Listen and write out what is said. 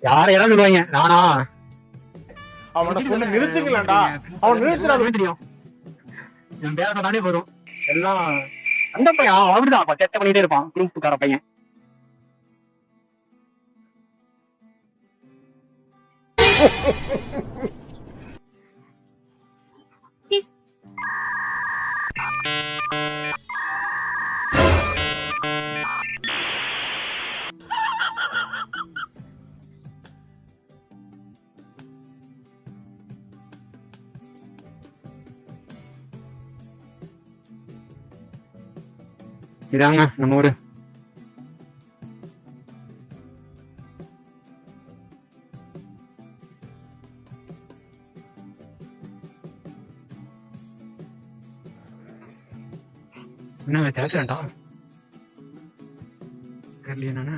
யாரை ஏதாவது சொல்லுவாங்க நானா அவனை சொல்லி நிறுத்துக்கலடா. அவன் நிறுத்துறாது தெரியும். என் பேர சொன்னாலே போதும் எல்லாம். அந்த பையன் அப்படிதான் சேட்டை பண்ணிட்டே இருப்பான். குரூப்புக்கார பையன். இதாங்க நம்ம ஊரு. என்ன தேய்ச்சிரண்டா தெரியலையே நானு.